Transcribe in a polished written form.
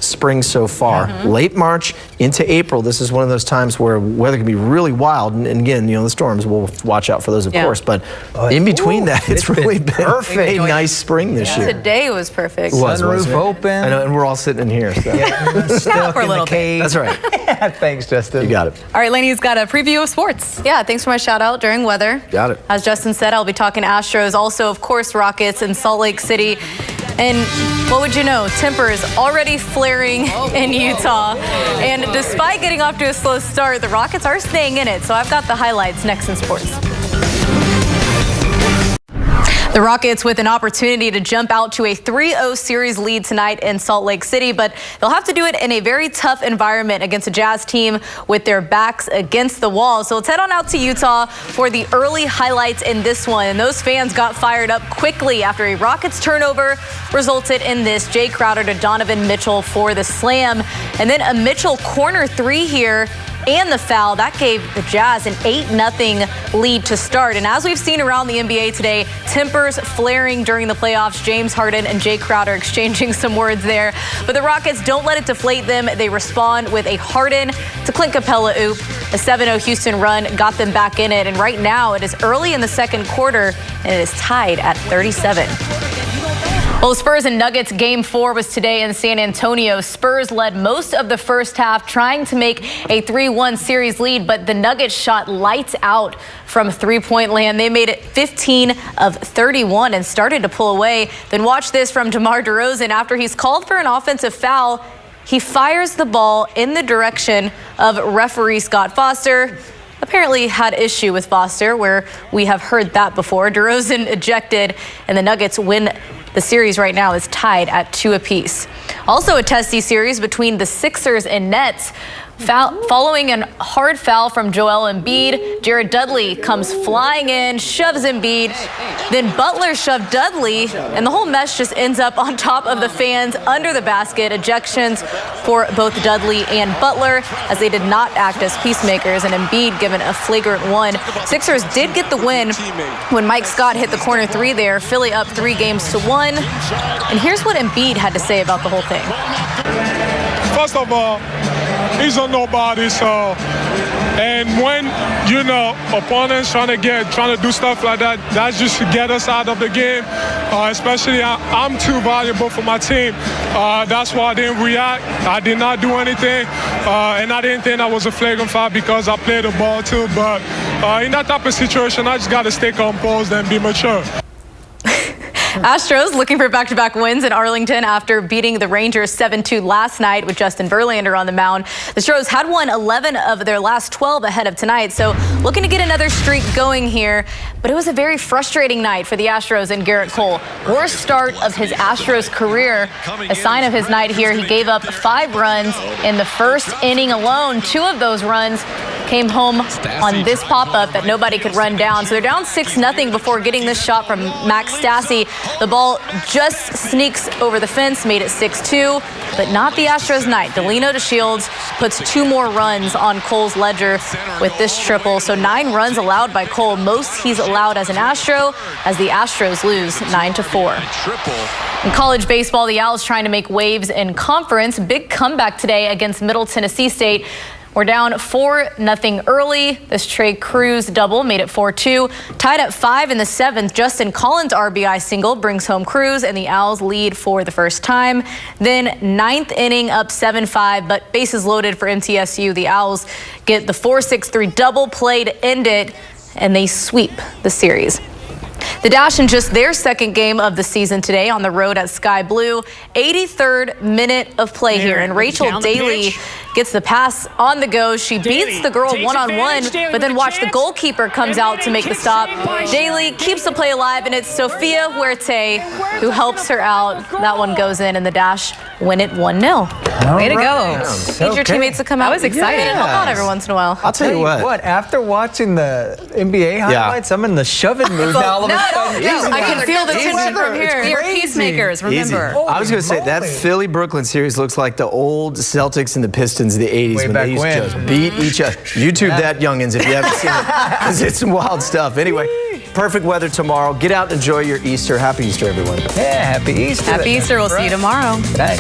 spring so far. Late March into April, this is one of those times where weather can be really wild. And again, the storms, we'll watch out for those, of course. But in between that, it's really been a nice spring this year. Today was perfect. It was, Sunroof open. I know, and we're all sitting in here. So. Stuck for a in little the cave. That's right. Thanks, Justin. You got it. All right, Lainey's got a preview of sports. Yeah, thanks for my shout out during weather. Got it. As Justin said, I'll be talking Astros, also, of course, Rockets in Salt Lake City. And what would you know? Tempers already flaring in Utah. And despite getting off to a slow start, the Rockets are staying in it. So I've got the highlights next in sports. The Rockets with an opportunity to jump out to a 3-0 series lead tonight in Salt Lake City, but they'll have to do it in a very tough environment against a Jazz team with their backs against the wall. So let's head on out to Utah for the early highlights in this one. And those fans got fired up quickly after a Rockets turnover resulted in this. Jay Crowder to Donovan Mitchell for the slam. And then a Mitchell corner three here. And the foul, that gave the Jazz an 8-0 lead to start. And as we've seen around the NBA today, tempers flaring during the playoffs. James Harden and Jay Crowder exchanging some words there. But the Rockets don't let it deflate them. They respond with a Harden to Clint Capella oop. A 7-0 Houston run got them back in it. And right now it is early in the second quarter and it is tied at 37. Well, Spurs and Nuggets game 4 was today in San Antonio. Spurs led most of the first half, trying to make a 3-1 series lead, but the Nuggets shot lights out from three-point land. They made it 15 of 31 and started to pull away. Then watch this from DeMar DeRozan. After he's called for an offensive foul, he fires the ball in the direction of referee Scott Foster. Apparently had issue with Foster, where we have heard that before. DeRozan ejected, and the Nuggets win. The series right now is tied at 2 apiece. Also a testy series between the Sixers and Nets. Following a hard foul from Joel Embiid, Jared Dudley comes flying in, shoves Embiid. Then Butler shoved Dudley, and the whole mess just ends up on top of the fans under the basket. Ejections for both Dudley and Butler, as they did not act as peacemakers, and Embiid given a flagrant one. Sixers did get the win when Mike Scott hit the corner three there. Philly up 3-1. And here's what Embiid had to say about the whole thing. First of all, he's a nobody, and when, opponents trying to do stuff like that, that's just to get us out of the game. Especially, I'm too valuable for my team. That's why I didn't react. I did not do anything, and I didn't think that was a flagrant foul because I played the ball too. But in that type of situation, I just got to stay composed and be mature. Astros looking for back-to-back wins in Arlington after beating the Rangers 7-2 last night with Justin Verlander on the mound. The Astros had won 11 of their last 12 ahead of tonight, so looking to get another streak going here. But it was a very frustrating night for the Astros and Garrett Cole. Worst start of his Astros career. A sign of his night here, he gave up 5 runs in the first inning alone. 2 of those runs came home on this pop-up that nobody could run down. So they're down 6-0 before getting this shot from Max Stassi. The ball just sneaks over the fence, made it 6-2, but not the Astros' night. Delino DeShields puts 2 more runs on Cole's ledger with this triple. So 9 runs allowed by Cole, most he's allowed as an Astro, as the Astros lose 9-4. In college baseball, the Owls trying to make waves in conference. Big comeback today against Middle Tennessee State. We're down 4-0 early. This Trey Cruz double made it 4-2. Tied at 5 in the 7th. Justin Collins' RBI single brings home Cruz, and the Owls lead for the first time. Then 9th inning up 7-5, but bases loaded for MTSU. The Owls get the 4-6-3 double play to end it, and they sweep the series. The Dash in just their second game of the season today on the road at Sky Blue. 83rd minute of play here, and Rachel Daly gets the pass on the go. She beats the girl one-on-one, but then watch, the goalkeeper comes out to make the stop. Daly keeps the play alive, and it's Sofia Huerte who helps her out. That one goes in, and the Dash win it 1-0. Way to go. Need your teammates to come out. I was excited. Help out every once in a while. I'll tell you what. After watching the NBA highlights, I'm in the shoving mood now. All of a sudden. I can feel the tension from here. We are peacemakers, remember. I was going to say, that Philly-Brooklyn series looks like the old Celtics and the Pistons of the 80s when they used to just beat each other. YouTube that, youngins, if you haven't seen it, because it's some wild stuff. Anyway, perfect weather tomorrow. Get out and enjoy your Easter. Happy Easter, everyone. Yeah, happy Easter. Happy Easter. We'll see you tomorrow. Bye.